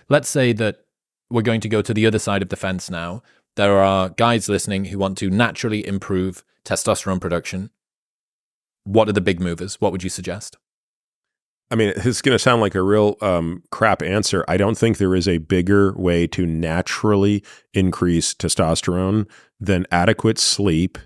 let's say that we're going to go to the other side of the fence now. There are guys listening who want to naturally improve testosterone production. What are the big movers? What would you suggest? I mean, it's going to sound like a real crap answer. I don't think there is a bigger way to naturally increase testosterone than adequate sleep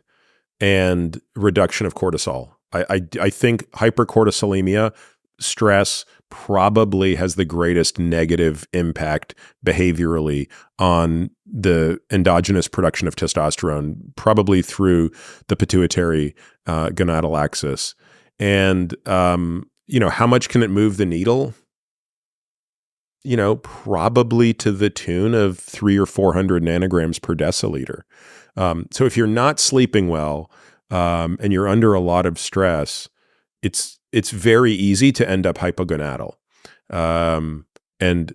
and reduction of cortisol. I think hypercortisolemia, stress, probably has the greatest negative impact behaviorally on the endogenous production of testosterone, probably through the pituitary gonadal axis. And how much can it move the needle? Probably to the tune of 300 or 400 nanograms per deciliter. So if you're not sleeping well and you're under a lot of stress, it's very easy to end up hypogonadal. And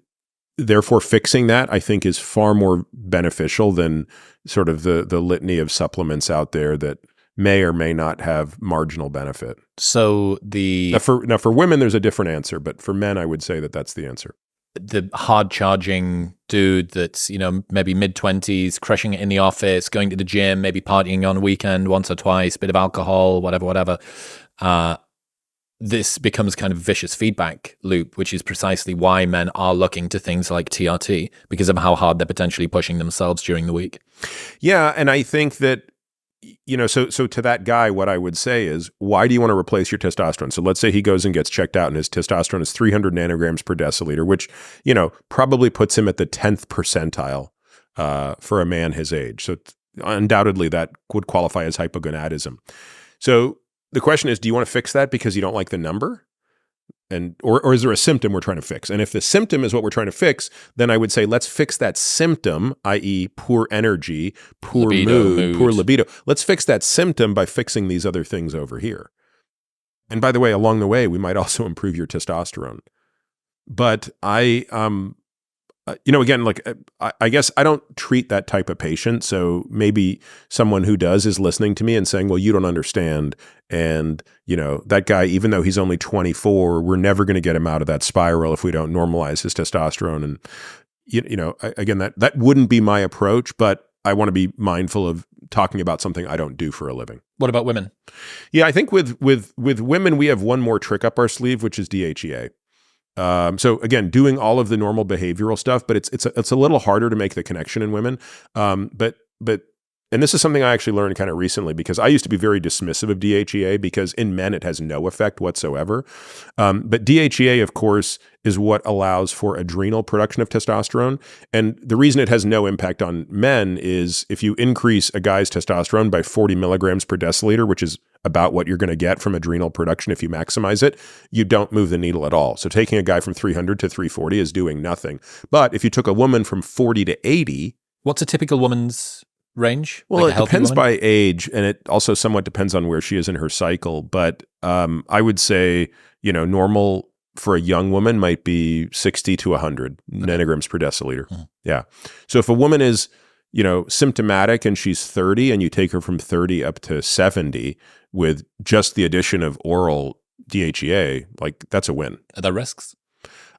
therefore fixing that, I think, is far more beneficial than sort of the litany of supplements out there that may or may not have marginal benefit. So now for women, there's a different answer, but for men, I would say that that's the answer. The hard charging dude that's, maybe mid-20s, crushing it in the office, going to the gym, maybe partying on a weekend once or twice, bit of alcohol, whatever. This becomes kind of a vicious feedback loop, which is precisely why men are looking to things like TRT, because of how hard they're potentially pushing themselves during the week. Yeah, and I think that, so to that guy, what I would say is, why do you want to replace your testosterone? So let's say he goes and gets checked out and his testosterone is 300 nanograms per deciliter, which, probably puts him at the 10th percentile for a man his age. So undoubtedly that would qualify as hypogonadism. So the question is, do you want to fix that because you don't like the number? Or is there a symptom we're trying to fix? And if the symptom is what we're trying to fix, then I would say let's fix that symptom, i.e. poor energy, poor mood, poor libido. Let's fix that symptom by fixing these other things over here. And by the way, along the way, we might also improve your testosterone. But again, I guess I don't treat that type of patient. So maybe someone who does is listening to me and saying, well, you don't understand. And, that guy, even though he's only 24, we're never going to get him out of that spiral if we don't normalize his testosterone. And, again, that wouldn't be my approach, but I want to be mindful of talking about something I don't do for a living. What about women? Yeah, I think with women, we have one more trick up our sleeve, which is DHEA. So again, doing all of the normal behavioral stuff, but it's a little harder to make the connection in women. And this is something I actually learned kind of recently, because I used to be very dismissive of DHEA because in men it has no effect whatsoever. But DHEA, of course, is what allows for adrenal production of testosterone. And the reason it has no impact on men is if you increase a guy's testosterone by 40 milligrams per deciliter, which is about what you're going to get from adrenal production if you maximize it, you don't move the needle at all. So taking a guy from 300 to 340 is doing nothing. But if you took a woman from 40 to 80... What's a typical woman's range? Well, it depends by age, and it also somewhat depends on where she is in her cycle. But I would say, normal for a young woman might be 60 to 100 nanograms per deciliter. Mm-hmm. Yeah. So if a woman is, symptomatic and she's 30 and you take her from 30 up to 70 with just the addition of oral DHEA, that's a win. Are there risks?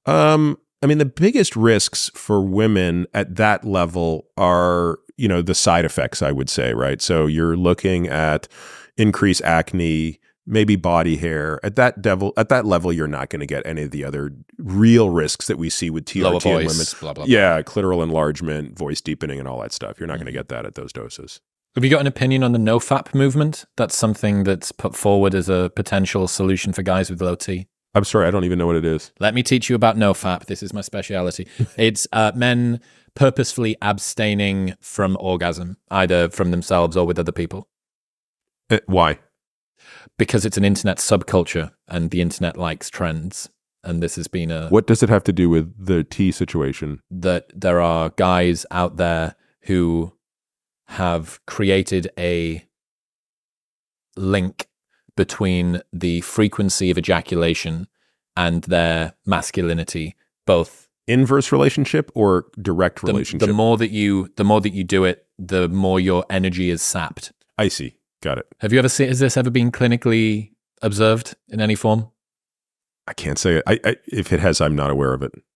The biggest risks for women at that level are, the side effects, I would say, right? So you're looking at increased acne, maybe body hair. At that level, you're not going to get any of the other real risks that we see with TRT lower voice, in women. blah, blah, blah. Yeah, clitoral enlargement, voice deepening, and all that stuff. You're not going to get that at those doses. Have you got an opinion on the NoFap movement? That's something that's put forward as a potential solution for guys with low T. I'm sorry, I don't even know what it is. Let me teach you about NoFap. This is my speciality. It's men purposefully abstaining from orgasm, either from themselves or with other people. Why? Because it's an internet subculture and the internet likes trends. And this has been What does it have to do with the T situation? That there are guys out there who have created a link between the frequency of ejaculation and their masculinity, both inverse relationship or direct relationship. The more that you do it, the more your energy is sapped. I see. Got it. Have you ever seen? Has this ever been clinically observed in any form? I can't say it. If it has, I'm not aware of it.